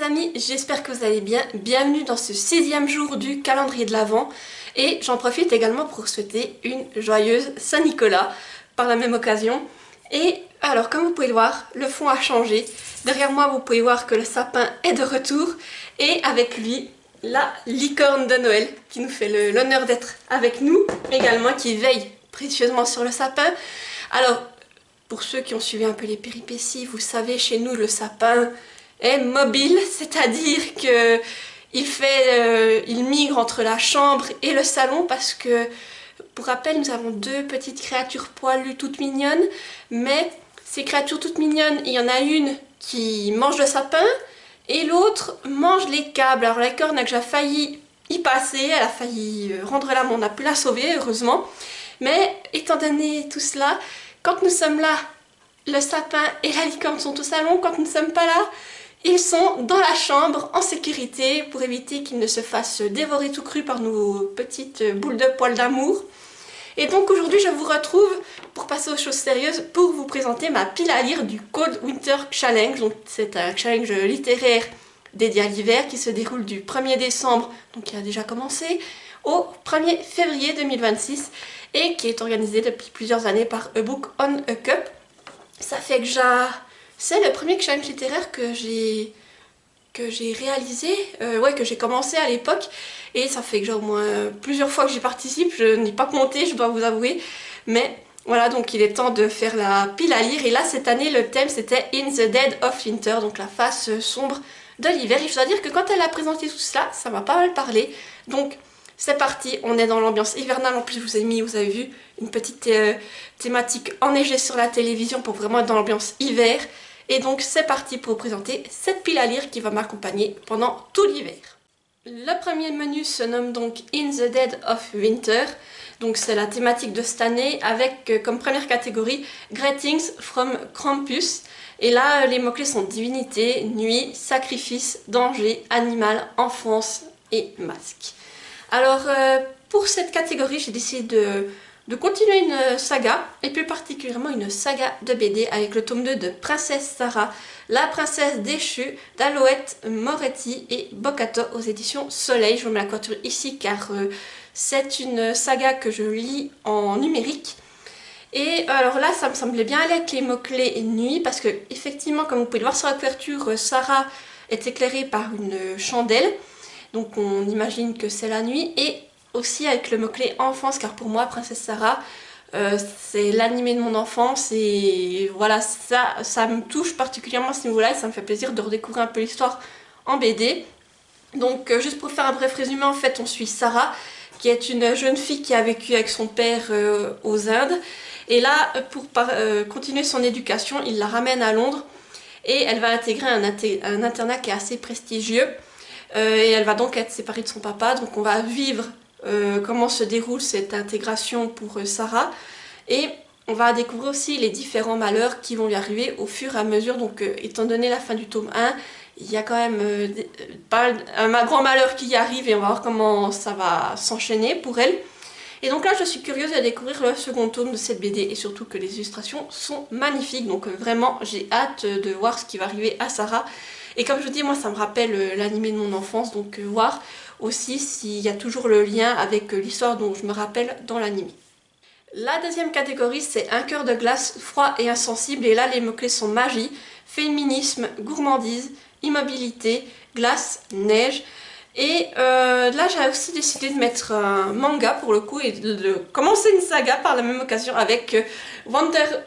amis, j'espère que vous allez bien. Bienvenue dans ce 6e jour du calendrier de l'Avent. Et j'en profite également pour vous souhaiter une joyeuse Saint-Nicolas par la même occasion. Et alors, comme vous pouvez le voir, le fond a changé. Derrière moi, vous pouvez voir que le sapin est de retour. Et avec lui, la licorne de Noël qui nous fait l'honneur d'être avec nous également, qui veille précieusement sur le sapin. Alors, pour ceux qui ont suivi un peu les péripéties, vous savez, chez nous, le sapin est mobile, c'est-à-dire que il migre entre la chambre et le salon parce que, pour rappel, nous avons deux petites créatures poilues toutes mignonnes, mais ces créatures toutes mignonnes, il y en a une qui mange le sapin et l'autre mange les câbles. Alors la licorne a déjà failli y passer, elle a failli rendre l'âme, on a pu la sauver heureusement, mais étant donné tout cela, quand nous sommes là, le sapin et la licorne sont au salon. Quand nous ne sommes pas là, ils sont dans la chambre en sécurité pour éviter qu'ils ne se fassent dévorer tout cru par nos petites boules de poils d'amour. Et donc aujourd'hui je vous retrouve pour passer aux choses sérieuses pour vous présenter ma pile à lire du Cold Winter Challenge. Donc c'est un challenge littéraire dédié à l'hiver qui se déroule du 1er décembre, donc qui a déjà commencé, au 1er février 2026 et qui est organisé depuis plusieurs années par A Book on a Cup. Ça fait que c'est le premier challenge littéraire que j'ai réalisé, que j'ai commencé à l'époque, et ça fait que j'ai au moins plusieurs fois que j'y participe, je n'ai pas compté, je dois vous avouer, mais voilà, donc il est temps de faire la pile à lire, et là cette année le thème c'était In the Dead of Winter, donc la face sombre de l'hiver, et je dois dire que quand elle a présenté tout cela, ça m'a pas mal parlé, donc c'est parti, on est dans l'ambiance hivernale. En plus je vous ai mis, vous avez vu, une petite thématique enneigée sur la télévision pour vraiment être dans l'ambiance hiver. Et donc c'est parti pour vous présenter cette pile à lire qui va m'accompagner pendant tout l'hiver. Le premier menu se nomme donc In the Dead of Winter. Donc c'est la thématique de cette année avec comme première catégorie Greetings from Krampus. Et là les mots-clés sont divinité, nuit, sacrifice, danger, animal, enfance et masque. Alors pour cette catégorie j'ai décidé de continuer une saga, et plus particulièrement une saga de BD avec le tome 2 de Princesse Sarah, la princesse déchue d'Aloët Moretti et Bocato aux éditions Soleil. Je vous mets la couverture ici car c'est une saga que je lis en numérique. Et alors là ça me semblait bien aller avec les mots-clés nuit parce que effectivement comme vous pouvez le voir sur la couverture, Sarah est éclairée par une chandelle. Donc on imagine que c'est la nuit, et aussi avec le mot-clé enfance, car pour moi Princesse Sarah c'est l'animé de mon enfance, et voilà, ça me touche particulièrement à ce niveau-là, et ça me fait plaisir de redécouvrir un peu l'histoire en BD. Donc juste pour faire un bref résumé, en fait on suit Sarah qui est une jeune fille qui a vécu avec son père aux Indes, et là pour continuer son éducation il la ramène à Londres et elle va intégrer un internat qui est assez prestigieux. Et elle va donc être séparée de son papa, donc on va vivre comment se déroule cette intégration pour Sarah, et on va découvrir aussi les différents malheurs qui vont lui arriver au fur et à mesure. Donc étant donné la fin du tome 1, il y a quand même un grand malheur qui y arrive, et on va voir comment ça va s'enchaîner pour elle. Et donc là je suis curieuse de découvrir le second tome de cette BD, et surtout que les illustrations sont magnifiques, donc vraiment j'ai hâte de voir ce qui va arriver à Sarah. Et comme je vous dis, moi ça me rappelle l'animé de mon enfance, donc voir aussi s'il y a toujours le lien avec l'histoire dont je me rappelle dans l'animé. La deuxième catégorie c'est Un cœur de glace, froid et insensible, et là les mots-clés sont magie, féminisme, gourmandise, immobilité, glace, neige. Et là j'ai aussi décidé de mettre un manga pour le coup et de commencer une saga par la même occasion avec Wandering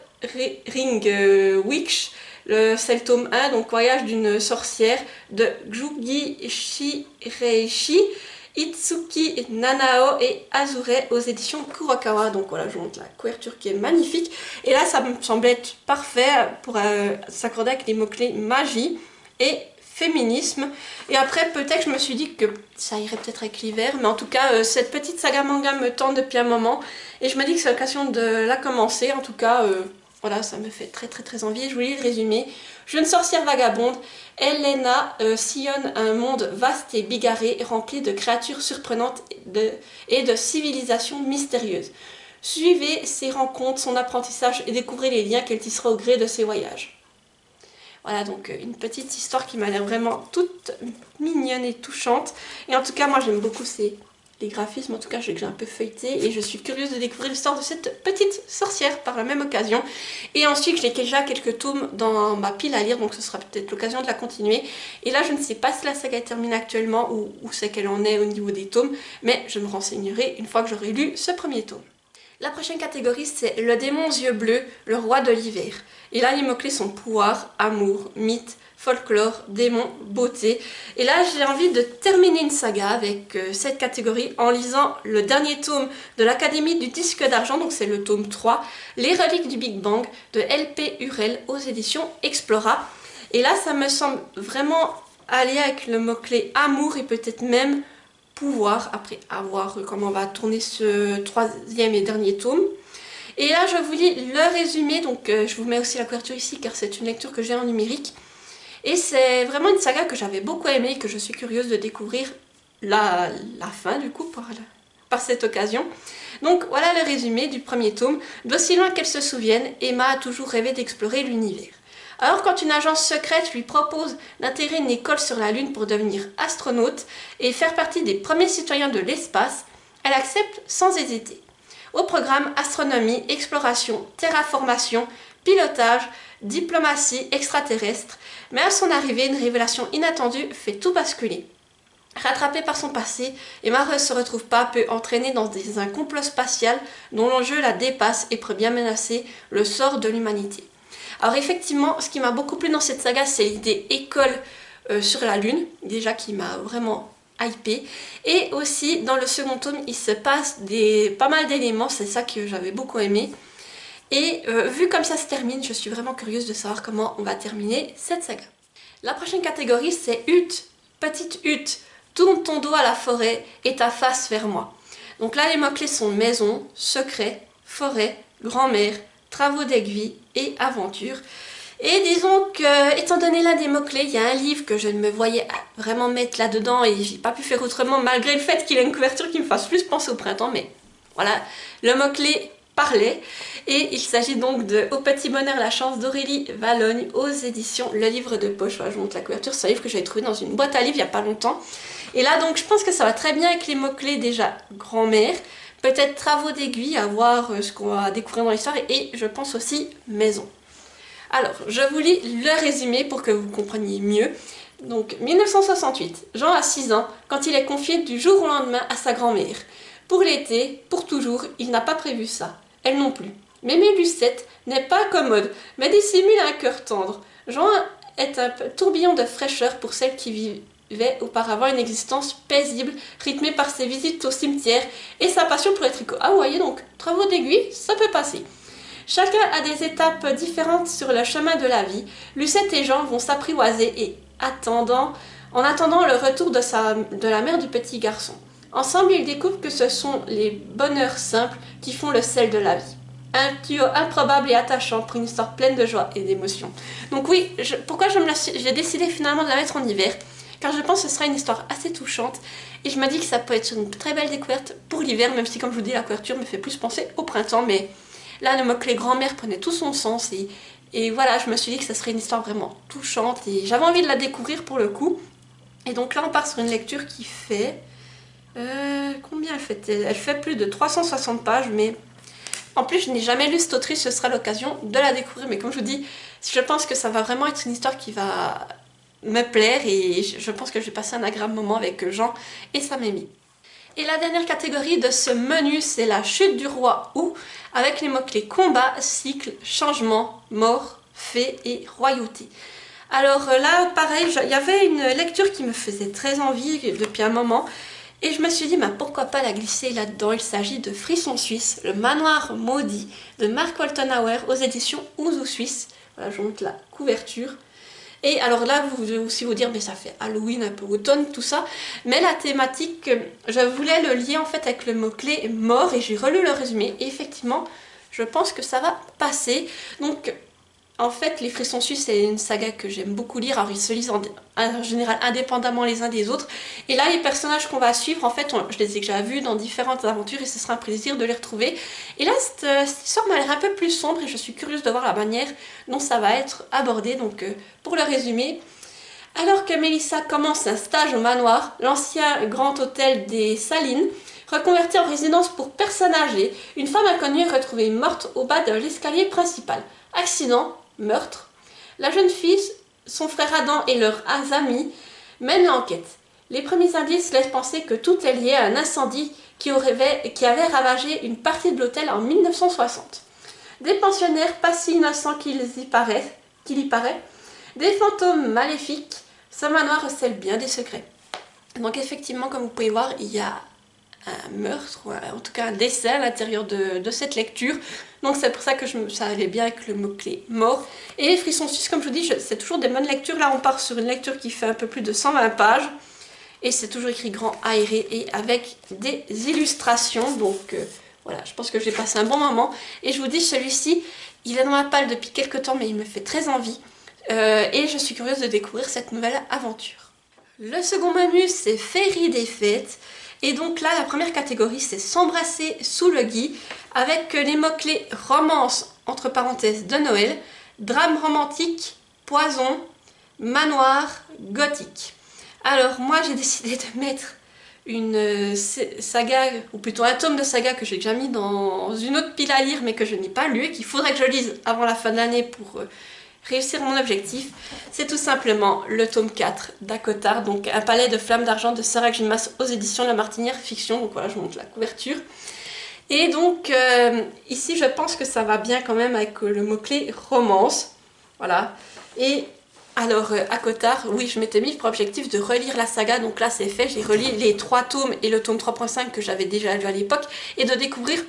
Witch. C'est le tome 1, donc Voyage d'une sorcière de Jugi Shireishi, Itsuki Nanao et Azure aux éditions Kurokawa. Donc voilà, je vous montre la couverture qui est magnifique. Et là ça me semblait être parfait pour s'accorder avec les mots-clés magie et féminisme. Et après peut-être je me suis dit que ça irait peut-être avec l'hiver, mais en tout cas cette petite saga manga me tente depuis un moment, et je me dis que c'est l'occasion de la commencer. En tout cas voilà, ça me fait très envie. Je vous lis le résumé. Jeune sorcière vagabonde, Elena sillonne un monde vaste et bigarré, rempli de créatures surprenantes et de civilisations mystérieuses. Suivez ses rencontres, son apprentissage, et découvrez les liens qu'elle tissera au gré de ses voyages. Voilà, donc une petite histoire qui m'a l'air vraiment toute mignonne et touchante. Et en tout cas, moi j'aime beaucoup les graphismes, en tout cas j'ai un peu feuilleté et je suis curieuse de découvrir l'histoire de cette petite sorcière par la même occasion. Et ensuite j'ai déjà quelques tomes dans ma pile à lire, donc ce sera peut-être l'occasion de la continuer. Et là je ne sais pas si la saga est terminée actuellement ou où c'est qu'elle en est au niveau des tomes, mais je me renseignerai une fois que j'aurai lu ce premier tome. La prochaine catégorie, c'est le démon aux yeux bleus, le roi de l'hiver. Et là, les mots-clés sont pouvoir, amour, mythe, folklore, démon, beauté. Et là, j'ai envie de terminer une saga avec cette catégorie en lisant le dernier tome de l'Académie du disque d'argent, donc c'est le tome 3, Les reliques du Big Bang de L.P. Hurel aux éditions Explora. Et là, ça me semble vraiment aller avec le mot-clé amour et peut-être même pouvoir, après avoir comment on va tourner ce troisième et dernier tome. Et là je vous lis le résumé, donc je vous mets aussi la couverture ici car c'est une lecture que j'ai en numérique. Et c'est vraiment une saga que j'avais beaucoup aimée et que je suis curieuse de découvrir la fin du coup par cette occasion. Donc voilà le résumé du premier tome. D'aussi loin qu'elle se souvienne, Emma a toujours rêvé d'explorer l'univers. Alors quand une agence secrète lui propose d'intégrer une école sur la Lune pour devenir astronaute et faire partie des premiers citoyens de l'espace, elle accepte sans hésiter. Au programme astronomie, exploration, terraformation, pilotage, diplomatie extraterrestre, mais à son arrivée, une révélation inattendue fait tout basculer. Rattrapée par son passé, Emma se retrouve peu à peu entraînée dans un complot spatial dont l'enjeu la dépasse et pourrait bien menacer le sort de l'humanité. Alors effectivement, ce qui m'a beaucoup plu dans cette saga, c'est l'idée école sur la Lune, déjà qui m'a vraiment hypée. Et aussi, dans le second tome, il se passe pas mal d'éléments, c'est ça que j'avais beaucoup aimé. Et vu comme ça se termine, je suis vraiment curieuse de savoir comment on va terminer cette saga. La prochaine catégorie, c'est hutte, petite hutte. Tourne ton dos à la forêt et ta face vers moi. Donc là, les mots-clés sont maison, secret, forêt, grand-mère, travaux d'aiguille et aventure. Et disons que, étant donné l'un des mots-clés, il y a un livre que je ne me voyais vraiment mettre là-dedans et j'ai pas pu faire autrement malgré le fait qu'il ait une couverture qui me fasse plus penser au printemps, mais voilà, le mot-clé parlait. Et il s'agit donc de Au petit bonheur la chance d'Aurélie Vallogne aux éditions Le Livre de Poche. Voilà, je vous montre la couverture, c'est un livre que j'avais trouvé dans une boîte à livres il n'y a pas longtemps. Et là donc je pense que ça va très bien avec les mots-clés déjà grand-mère, peut-être travaux d'aiguille, à voir ce qu'on va découvrir dans l'histoire, et je pense aussi maison. Alors, je vous lis le résumé pour que vous compreniez mieux. Donc, 1968, Jean a 6 ans quand il est confié du jour au lendemain à sa grand-mère. Pour l'été, pour toujours, il n'a pas prévu ça. Elle non plus. Mémé Lucette n'est pas commode, mais dissimule un cœur tendre. Jean est un tourbillon de fraîcheur pour celle qui vivait auparavant une existence paisible, rythmée par ses visites au cimetière et sa passion pour les tricots. Ah, vous voyez donc, travaux d'aiguille, ça peut passer. Chacun a des étapes différentes sur le chemin de la vie. Lucette et Jean vont s'apprivoiser et en attendant le retour de la mère du petit garçon. Ensemble, ils découvrent que ce sont les bonheurs simples qui font le sel de la vie. Un duo improbable et attachant pour une histoire pleine de joie et d'émotion. Donc oui, pourquoi j'ai décidé finalement de la mettre en hiver? Car je pense que ce sera une histoire assez touchante et je me dis que ça peut être une très belle découverte pour l'hiver, même si comme je vous dis la couverture me fait plus penser au printemps, mais là le mot-clé grand-mère prenait tout son sens et voilà, je me suis dit que ça serait une histoire vraiment touchante et j'avais envie de la découvrir pour le coup. Et donc là on part sur une lecture qui fait... combien elle fait? Elle fait plus de 360 pages, mais en plus je n'ai jamais lu cette autrice, ce sera l'occasion de la découvrir. Mais comme je vous dis, je pense que ça va vraiment être une histoire qui va me plaire et je pense que je vais passer un agréable moment avec Jean et sa mémie. Et la dernière catégorie de ce menu, c'est la chute du roi Ou, avec les mots-clés combat, cycle, changement, mort, fée et royauté. Alors là, pareil, il y avait une lecture qui me faisait très envie depuis un moment. Et je me suis dit, bah, pourquoi pas la glisser là-dedans. Il s'agit de Frisson Suisse, le manoir maudit de Mark Woltenhauer aux éditions Ouzou Suisse. Voilà, je vous montre la couverture. Et alors là, vous devez aussi vous dire, mais ça fait Halloween, un peu automne, tout ça. Mais la thématique, je voulais le lier en fait avec le mot-clé mort et j'ai relu le résumé. Et effectivement, je pense que ça va passer. Donc, En fait, les Frissons Suisses, c'est une saga que j'aime beaucoup lire. Alors, ils se lisent en général indépendamment les uns des autres. Et là, les personnages qu'on va suivre, en fait, je les ai déjà vus dans différentes aventures et ce sera un plaisir de les retrouver. Et là, cette histoire m'a l'air un peu plus sombre et je suis curieuse de voir la manière dont ça va être abordé. Donc, pour le résumer, alors que Mélissa commence un stage au manoir, l'ancien grand hôtel des Salines, reconverti en résidence pour personnes âgées, une femme inconnue est retrouvée morte au bas de l'escalier principal. Accident, meurtre. La jeune fille, son frère Adam et leurs amis mènent l'enquête. Les premiers indices laissent penser que tout est lié à un incendie qui avait ravagé une partie de l'hôtel en 1960. Des pensionnaires pas si innocents qu'il y paraît, des fantômes maléfiques, ce manoir recèle bien des secrets. Donc effectivement, comme vous pouvez voir, il y a un meurtre, ou en tout cas un décès à l'intérieur de cette lecture. Donc c'est pour ça que ça allait bien avec le mot-clé mort. Et les Frissons Suisses, comme je vous dis, c'est toujours des bonnes lectures. Là on part sur une lecture qui fait un peu plus de 120 pages. Et c'est toujours écrit grand, aéré et avec des illustrations. Donc voilà, je pense que j'ai passé un bon moment. Et je vous dis, celui-ci, il est dans ma palle depuis quelques temps, mais il me fait très envie. Et je suis curieuse de découvrir cette nouvelle aventure. Le second menu, c'est Féerie des fêtes. Et donc là, la première catégorie, c'est s'embrasser sous le gui, avec les mots-clés romance, entre parenthèses, de Noël, drame romantique, poison, manoir, gothique. Alors moi, j'ai décidé de mettre une saga, ou plutôt un tome de saga que j'ai déjà mis dans une autre pile à lire, mais que je n'ai pas lu et qu'il faudrait que je lise avant la fin de l'année pour réussir mon objectif. C'est tout simplement le tome 4 d'Acotard, donc Un palais de flammes d'argent de Sarah Gilmas aux éditions La Martinière Fiction. Donc voilà, je vous montre la couverture. Et donc ici je pense que ça va bien quand même avec le mot-clé romance. Voilà. Et alors Acotard, oui, je m'étais mis pour objectif de relire la saga, donc là c'est fait, j'ai relu les 3 tomes et le tome 3.5 que j'avais déjà lu à l'époque, et de découvrir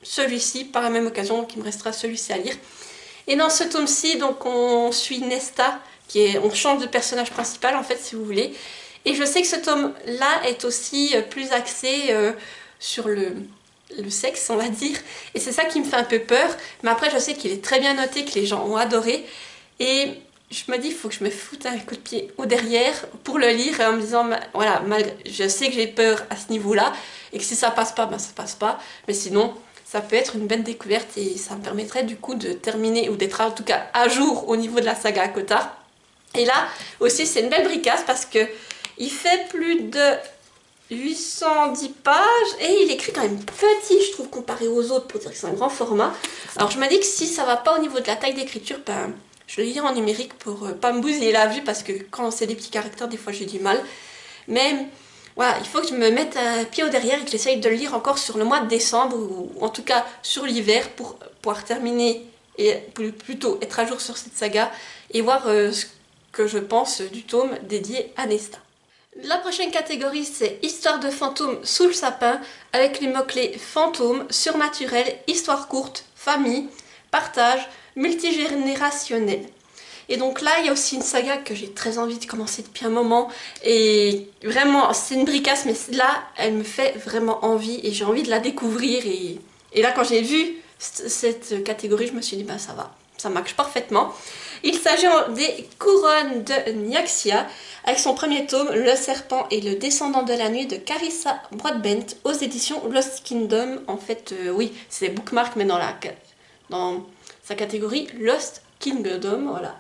celui-ci par la même occasion, donc il me restera celui-ci à lire. Et dans ce tome-ci, donc on suit Nesta, on change de personnage principal en fait si vous voulez. Et je sais que ce tome-là est aussi plus axé sur le sexe, on va dire. Et c'est ça qui me fait un peu peur. Mais après je sais qu'il est très bien noté, que les gens ont adoré. Et je me dis, il faut que je me foute un coup de pied au derrière pour le lire en me disant, voilà, je sais que j'ai peur à ce niveau-là. Et que si ça passe pas, ben ça passe pas. Mais sinon, ça peut être une belle découverte et ça me permettrait du coup de terminer ou d'être en tout cas à jour au niveau de la saga Acotard. Et là aussi c'est une belle bricasse parce que il fait plus de 810 pages et il écrit quand même petit, je trouve, comparé aux autres, pour dire que c'est un grand format. Alors je me dis que si ça va pas au niveau de la taille d'écriture, ben je le lirai en numérique pour pas me bousiller la vue parce que quand c'est des petits caractères des fois j'ai du mal. Mais voilà, il faut que je me mette un pied au derrière et que j'essaye de le lire encore sur le mois de décembre ou en tout cas sur l'hiver pour pouvoir terminer et plutôt être à jour sur cette saga et voir ce que je pense du tome dédié à Nesta. La prochaine catégorie c'est Histoire de fantômes sous le sapin avec les mots-clés fantôme, surnaturel, histoire courte, famille, partage, multigénérationnel. Et donc là, il y a aussi une saga que j'ai très envie de commencer depuis un moment. Et vraiment, c'est une bricasse, mais là, elle me fait vraiment envie. Et j'ai envie de la découvrir. Et là, quand j'ai vu cette catégorie, je me suis dit, ben ça va, ça marche parfaitement. Il s'agit des Couronnes de Nyaxia, avec son premier tome, Le Serpent et le Descendant de la Nuit de Carissa Broadbent, aux éditions Lost Kingdom. En fait, oui, c'est Bookmark, mais dans sa catégorie Lost Kingdom, voilà.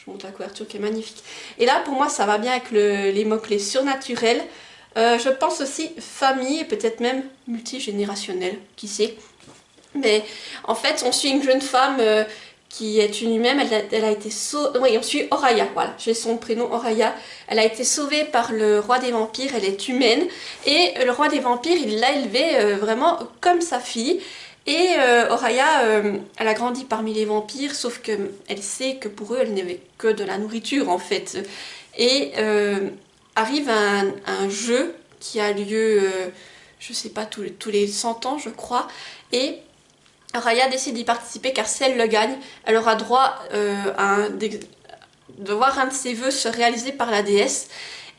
Je montre la couverture qui est magnifique. Et là, pour moi, ça va bien avec les mots-clés surnaturels. Je pense aussi famille et peut-être même multigénérationnel, qui sait. Mais en fait, on suit une jeune femme qui est une humaine. Elle a été sauvée. Oui, on suit Oraya, voilà, j'ai son prénom Oraya. Elle a été sauvée par le roi des vampires. Elle est humaine. Et le roi des vampires, il l'a élevée vraiment comme sa fille. Et Oraya, elle a grandi parmi les vampires, sauf qu'elle sait que pour eux, elle n'avait que de la nourriture en fait. Et arrive un jeu qui a lieu, je sais pas, tous les 100 ans je crois. Et Oraya décide d'y participer car si elle le gagne, elle aura droit de voir un de ses vœux se réaliser par la déesse.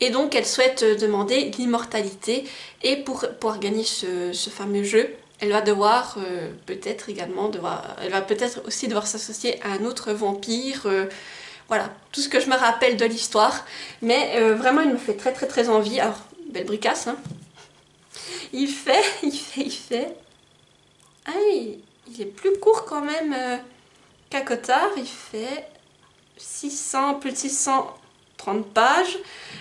Et donc elle souhaite demander l'immortalité. Et pour pouvoir gagner ce fameux jeu, elle va devoir peut-être également elle va peut-être aussi devoir s'associer à un autre vampire. Voilà, tout ce que je me rappelle de l'histoire. Mais vraiment, il me fait très très très envie. Alors, belle bricasse, hein. Il fait... Ah, il est plus court quand même qu'à Cotard. Il fait 600, plus de 630 pages.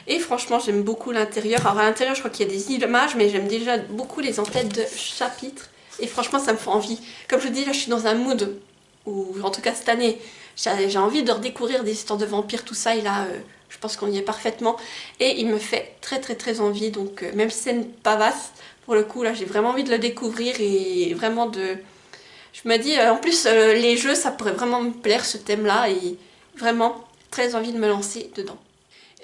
Et franchement, j'aime beaucoup l'intérieur. Alors à l'intérieur, je crois qu'il y a des images, mais j'aime déjà beaucoup les entêtes de chapitres. Et franchement, ça me fait envie. Comme je vous dis, là, je suis dans un mood où, en tout cas cette année, j'ai envie de redécouvrir des histoires de vampires, tout ça. Et là, je pense qu'on y est parfaitement. Et il me fait très très très envie. Donc même si c'est pas vaste, pour le coup, là, j'ai vraiment envie de le découvrir et vraiment de... Je me dis, en plus, les jeux, ça pourrait vraiment me plaire, ce thème-là. Et vraiment, très envie de me lancer dedans.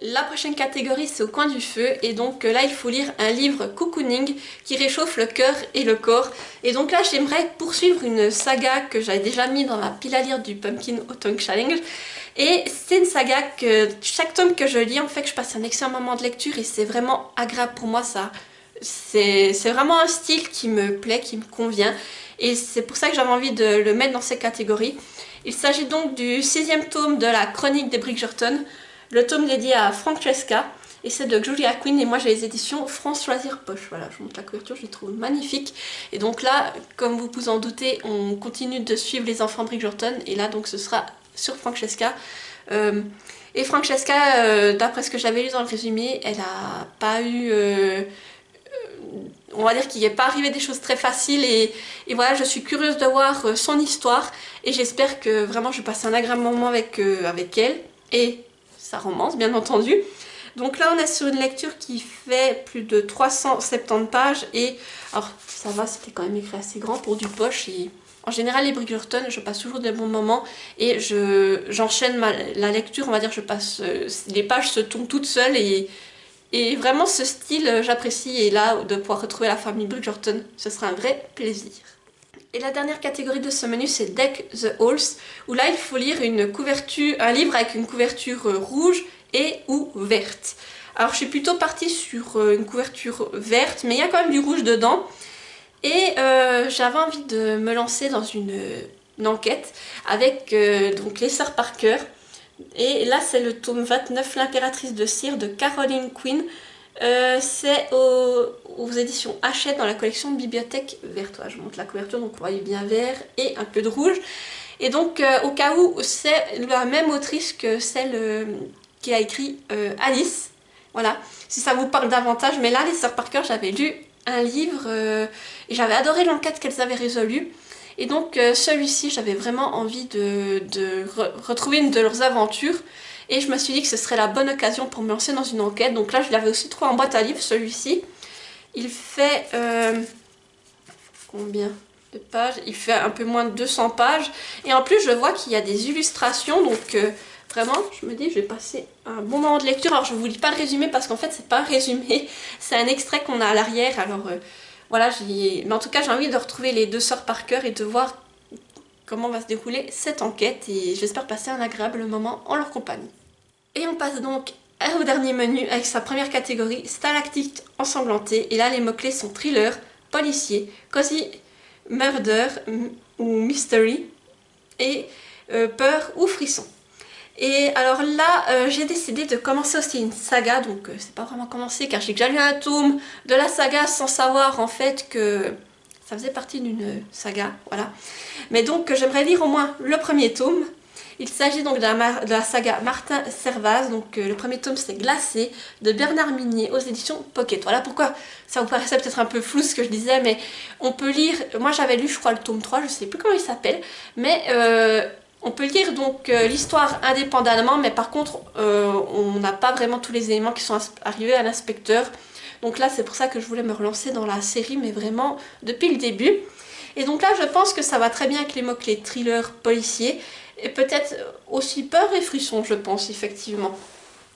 La prochaine catégorie, c'est au coin du feu, et donc là il faut lire un livre cocooning qui réchauffe le cœur et le corps. Et donc là j'aimerais poursuivre une saga que j'avais déjà mis dans la pile à lire du Pumpkin Autumn Challenge. Et c'est une saga que chaque tome que je lis, en fait, je passe un excellent moment de lecture et c'est vraiment agréable pour moi. Ça, c'est vraiment un style qui me plaît, qui me convient. Et c'est pour ça que j'avais envie de le mettre dans cette catégorie. Il s'agit donc du 6e tome de la Chronique des Bridgerton. Le tome dédié à Francesca, et c'est de Julia Quinn, et moi j'ai les éditions France Loisirs Poche. Voilà, je vous montre la couverture, je les trouve magnifiques. Et donc là, comme vous vous en doutez, on continue de suivre les enfants Bridgerton, et là donc ce sera sur Francesca. Et Francesca, d'après ce que j'avais lu dans le résumé, elle a pas eu... on va dire qu'il n'est pas arrivé des choses très faciles, et voilà, je suis curieuse de voir son histoire, et j'espère que vraiment je passe un agréable moment avec elle, et sa romance bien entendu. Donc là on est sur une lecture qui fait plus de 370 pages, et alors ça va, c'était quand même écrit assez grand pour du poche, et en général les Bridgerton je passe toujours des bons moments, et j'enchaîne la lecture, on va dire, je passe, les pages se tournent toutes seules, et vraiment ce style j'apprécie, et là de pouvoir retrouver la famille Bridgerton, ce sera un vrai plaisir. Et la dernière catégorie de ce menu, c'est Deck the Halls, où là il faut lire un livre avec une couverture rouge et ou verte. Alors je suis plutôt partie sur une couverture verte, mais il y a quand même du rouge dedans. Et j'avais envie de me lancer dans une enquête avec donc les sœurs Parker. Et là c'est le tome 29, L'impératrice de cire de Caroline Quinn. C'est aux éditions Hachette dans la collection Bibliothèque verte. Voilà, je vous montre la couverture, donc vous voyez bien vert et un peu de rouge. Et donc au cas où, c'est la même autrice que celle qui a écrit Alice. Voilà, si ça vous parle davantage. Mais là, les sœurs Parker, j'avais lu un livre et j'avais adoré l'enquête qu'elles avaient résolue. Et donc celui-ci, j'avais vraiment envie de retrouver une de leurs aventures. Et je me suis dit que ce serait la bonne occasion pour me lancer dans une enquête. Donc là, je l'avais aussi trouvé en boîte à livres, celui-ci. Il fait... combien de pages? Il fait un peu moins de 200 pages. Et en plus, je vois qu'il y a des illustrations. Donc vraiment, je me dis, je vais passer un bon moment de lecture. Alors, je ne vous lis pas le résumé parce qu'en fait, c'est pas un résumé. C'est un extrait qu'on a à l'arrière. Alors voilà, mais en tout cas, j'ai envie de retrouver les deux sœurs Parker et de voir comment va se dérouler cette enquête. Et j'espère passer un agréable moment en leur compagnie. Et on passe donc au dernier menu avec sa première catégorie, Stalactite ensanglantée. Et là, les mots-clés sont thriller, policier, cozy murder ou mystery, et peur ou frisson. Et alors là, j'ai décidé de commencer aussi une saga, donc c'est pas vraiment commencé car j'ai déjà lu un tome de la saga sans savoir en fait que ça faisait partie d'une saga, voilà. Mais donc j'aimerais lire au moins le premier tome. Il s'agit donc de la saga Martin Servaz, donc le premier tome c'est Glacé de Bernard Minier aux éditions Pocket. Voilà pourquoi ça vous paraissait peut-être un peu flou ce que je disais, mais on peut lire, moi j'avais lu je crois le tome 3, je sais plus comment il s'appelle, mais on peut lire donc l'histoire indépendamment, mais par contre on n'a pas vraiment tous les éléments qui sont arrivés à l'inspecteur. Donc là c'est pour ça que je voulais me relancer dans la série, mais vraiment depuis le début. Et donc là je pense que ça va très bien avec les mots-clés thriller, policier, et peut-être aussi peur et frisson, je pense, effectivement.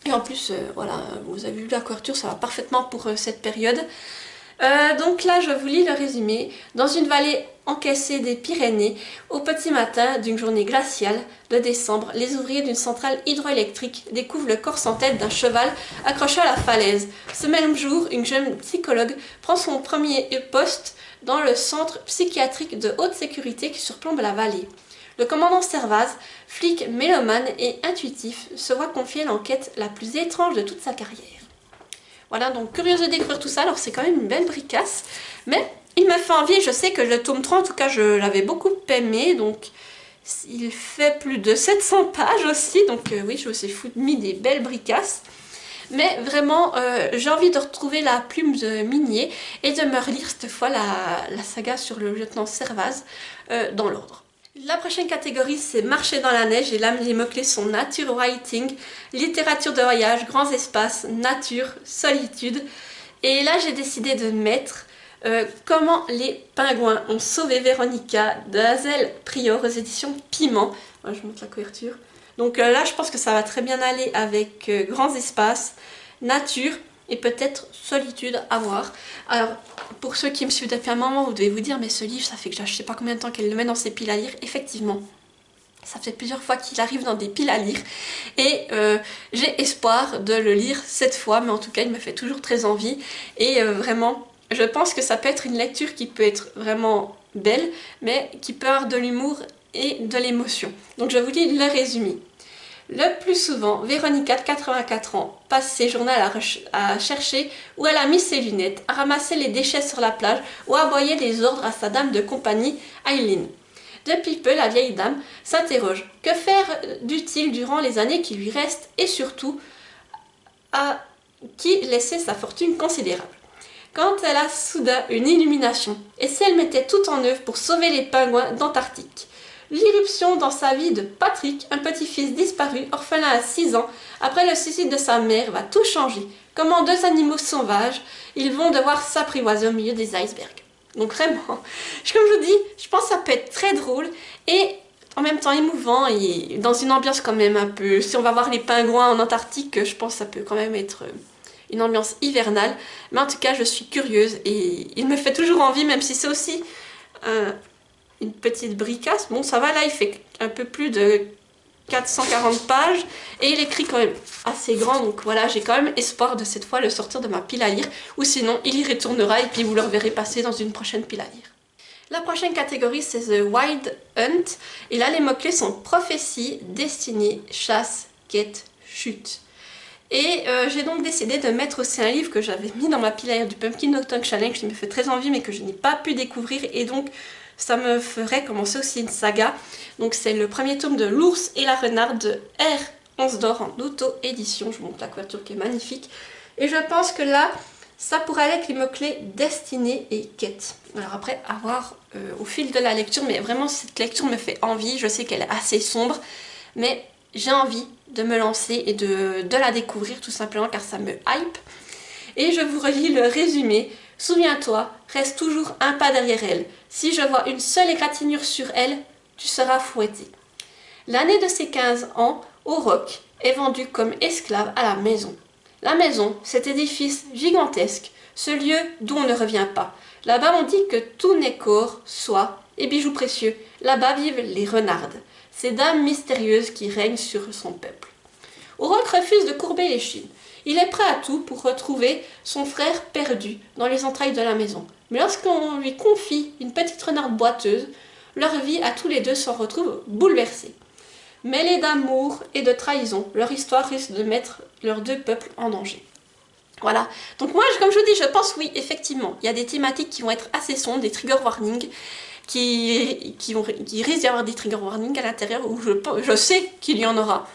Et en plus, voilà, vous avez vu la couverture, ça va parfaitement pour cette période. Donc là, je vous lis le résumé. Dans une vallée encaissée des Pyrénées, au petit matin d'une journée glaciale de décembre, les ouvriers d'une centrale hydroélectrique découvrent le corps sans tête d'un cheval accroché à la falaise. Ce même jour, une jeune psychologue prend son premier poste dans le centre psychiatrique de haute sécurité qui surplombe la vallée. Le commandant Servaz, flic mélomane et intuitif, se voit confier l'enquête la plus étrange de toute sa carrière. Voilà, donc curieuse de découvrir tout ça, alors c'est quand même une belle bricasse, mais il m'a fait envie, je sais que le tome 3, en tout cas, je l'avais beaucoup aimé, donc il fait plus de 700 pages aussi, donc oui, je me suis mis des belles bricasses. Mais vraiment, j'ai envie de retrouver la plume de Minier et de me relire cette fois la saga sur le lieutenant Servaz dans l'ordre. La prochaine catégorie, c'est Marcher dans la neige, et là les mots-clés sont nature writing, littérature de voyage, grands espaces, nature, solitude. Et là j'ai décidé de mettre Comment les pingouins ont sauvé Véronica de Hazel Prior aux éditions Piment. Voilà, je montre la couverture. Donc là je pense que ça va très bien aller avec grands espaces, nature et peut-être solitude à voir. Alors pour ceux qui me suivent depuis un moment, vous devez vous dire mais ce livre ça fait que je ne sais pas combien de temps qu'elle le met dans ses piles à lire. Effectivement, ça fait plusieurs fois qu'il arrive dans des piles à lire et j'ai espoir de le lire cette fois, mais en tout cas il me fait toujours très envie et vraiment je pense que ça peut être une lecture qui peut être vraiment belle mais qui peut avoir de l'humour et de l'émotion. Donc je vous lis le résumé. Le plus souvent, Véronica, de 84 ans, passe ses journées à chercher où elle a mis ses lunettes, à ramasser les déchets sur la plage ou à aboyer des ordres à sa dame de compagnie, Aileen. Depuis peu, la vieille dame s'interroge. Que faire d'utile durant les années qui lui restent et surtout à qui laisser sa fortune considérable? Quand elle a soudain une illumination, et si elle mettait tout en œuvre pour sauver les pingouins d'Antarctique? L'irruption dans sa vie de Patrick, un petit-fils disparu, orphelin à 6 ans, après le suicide de sa mère, va tout changer. Comment deux animaux sauvages, ils vont devoir s'apprivoiser au milieu des icebergs. Donc vraiment, comme je vous dis, je pense que ça peut être très drôle et en même temps émouvant et dans une ambiance quand même un peu... Si on va voir les pingouins en Antarctique, je pense que ça peut quand même être une ambiance hivernale. Mais en tout cas, je suis curieuse et il me fait toujours envie, même si c'est aussi... une petite bricasse. Bon, ça va, là, il fait un peu plus de 440 pages et il écrit quand même assez grand. Donc voilà, j'ai quand même espoir de cette fois le sortir de ma pile à lire ou sinon, il y retournera et puis vous le reverrez passer dans une prochaine pile à lire. La prochaine catégorie, c'est The Wild Hunt. Et là, les mots-clés sont prophétie, destinée, chasse, quête, chute. Et j'ai donc décidé de mettre aussi un livre que j'avais mis dans ma pile à lire du Pumpkin Autumn Challenge qui me fait très envie mais que je n'ai pas pu découvrir et donc ça me ferait commencer aussi une saga. Donc c'est le premier tome de L'ours et la renarde de R. Onsdor en auto-édition. Je vous montre la couverture qui est magnifique. Et je pense que là, ça pourrait aller avec les mots-clés destinée et quête. Alors après, à voir au fil de la lecture, mais vraiment cette lecture me fait envie. Je sais qu'elle est assez sombre, mais j'ai envie de me lancer et de la découvrir tout simplement car ça me hype. Et je vous relis le résumé. Souviens-toi, reste toujours un pas derrière elle. Si je vois une seule égratignure sur elle, tu seras fouetté. L'année de ses 15 ans, au Roc, est vendue comme esclave à la maison. La maison, cet édifice gigantesque, ce lieu d'où on ne revient pas. Là-bas on dit que tout n'est qu'or, soie et bijoux précieux. Là-bas vivent les renardes, ces dames mystérieuses qui règnent sur son peuple. Au Roc refuse de courber les chines. Il est prêt à tout pour retrouver son frère perdu dans les entrailles de la maison. Mais lorsqu'on lui confie une petite renarde boiteuse, leur vie à tous les deux s'en retrouve bouleversée. Mêlée d'amour et de trahison, leur histoire risque de mettre leurs deux peuples en danger. Voilà, donc moi comme je vous dis, je pense oui, effectivement, il y a des thématiques qui vont être assez sombres, des trigger warnings, qui risquent d'y avoir des trigger warnings à l'intérieur, où je sais qu'il y en aura.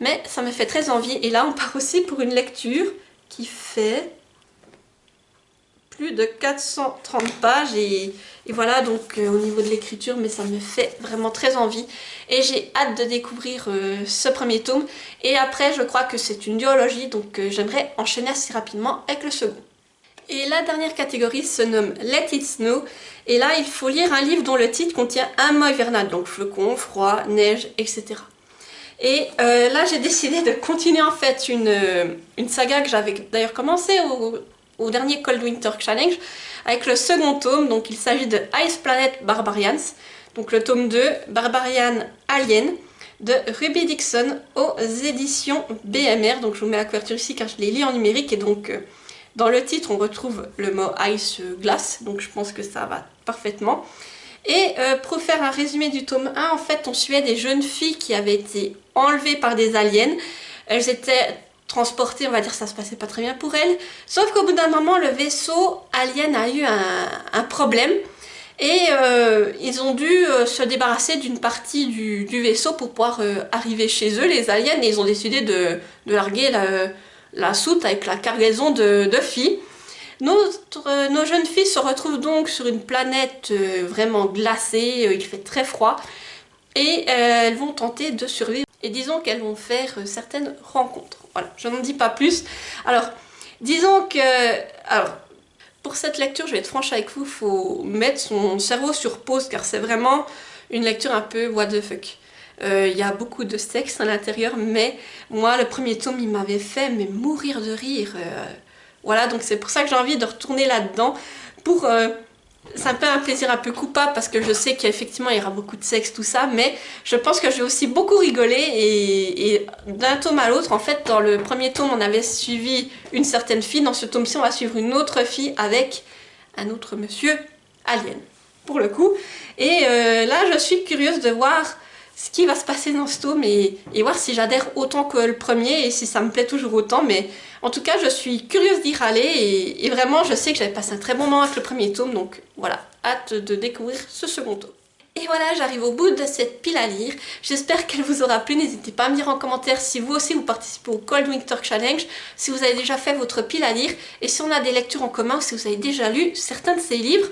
Mais ça me fait très envie. Et là, on part aussi pour une lecture qui fait plus de 430 pages. Et voilà, donc au niveau de l'écriture, mais ça me fait vraiment très envie. Et j'ai hâte de découvrir ce premier tome. Et après, je crois que c'est une duologie, donc j'aimerais enchaîner assez rapidement avec le second. Et la dernière catégorie se nomme Let It Snow. Et là, il faut lire un livre dont le titre contient un mot hivernal, donc flocons, froid, neige, etc. Et là j'ai décidé de continuer en fait une saga que j'avais d'ailleurs commencé au dernier Cold Winter Challenge avec le second tome. Donc il s'agit de Ice Planet Barbarians, donc le tome 2 Barbarian Alien de Ruby Dixon aux éditions BMR. Donc je vous mets la couverture ici car je les lis en numérique et donc Dans le titre, on retrouve le mot ice, glace, donc je pense que ça va parfaitement. Et pour faire un résumé du tome 1, en fait, on suivait des jeunes filles qui avaient été enlevées par des aliens. Elles étaient transportées, on va dire, ça se passait pas très bien pour elles. Sauf qu'au bout d'un moment, le vaisseau alien a eu un problème. Et ils ont dû se débarrasser d'une partie du vaisseau pour pouvoir arriver chez eux, les aliens. Et ils ont décidé de larguer la soute avec la cargaison de filles. Nos jeunes filles se retrouvent donc sur une planète vraiment glacée, il fait très froid, et elles vont tenter de survivre. Et disons qu'elles vont faire certaines rencontres. Voilà, je n'en dis pas plus. Alors, disons que... Alors, pour cette lecture, je vais être franche avec vous, il faut mettre son cerveau sur pause, car c'est vraiment une lecture un peu what the fuck. Il y a beaucoup de sexe à l'intérieur, mais moi, le premier tome, il m'avait fait mourir de rire. Voilà, donc c'est pour ça que j'ai envie de retourner là-dedans. C'est un peu un plaisir un peu coupable parce que je sais qu'effectivement il y aura beaucoup de sexe, tout ça, mais je pense que j'ai aussi beaucoup rigolé et d'un tome à l'autre, en fait, dans le premier tome, on avait suivi une certaine fille, dans ce tome-ci, on va suivre une autre fille avec un autre monsieur alien, pour le coup. Et là, je suis curieuse de voir ce qui va se passer dans ce tome et voir si j'adhère autant que le premier et si ça me plaît toujours autant, mais en tout cas je suis curieuse d'y aller et vraiment je sais que j'avais passé un très bon moment avec le premier tome, donc voilà, hâte de découvrir ce second tome. Et voilà, j'arrive au bout de cette pile à lire, j'espère qu'elle vous aura plu, n'hésitez pas à me dire en commentaire si vous aussi vous participez au Cold Winter Challenge, si vous avez déjà fait votre pile à lire et si on a des lectures en commun ou si vous avez déjà lu certains de ces livres.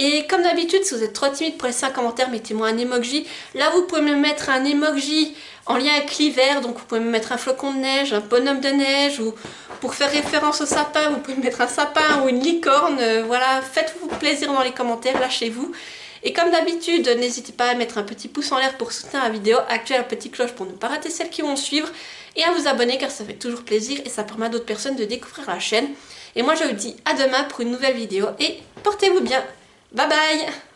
Et comme d'habitude, si vous êtes trop timide pour laisser un commentaire, mettez-moi un emoji. Là, vous pouvez me mettre un emoji en lien avec l'hiver, donc vous pouvez me mettre un flocon de neige, un bonhomme de neige, ou pour faire référence au sapin, vous pouvez me mettre un sapin ou une licorne. Voilà, faites-vous plaisir dans les commentaires, lâchez-vous. Et comme d'habitude, n'hésitez pas à mettre un petit pouce en l'air pour soutenir la vidéo, activer la petite cloche pour ne pas rater celles qui vont suivre, et à vous abonner car ça fait toujours plaisir et ça permet à d'autres personnes de découvrir la chaîne. Et moi, je vous dis à demain pour une nouvelle vidéo et portez-vous bien. Bye bye!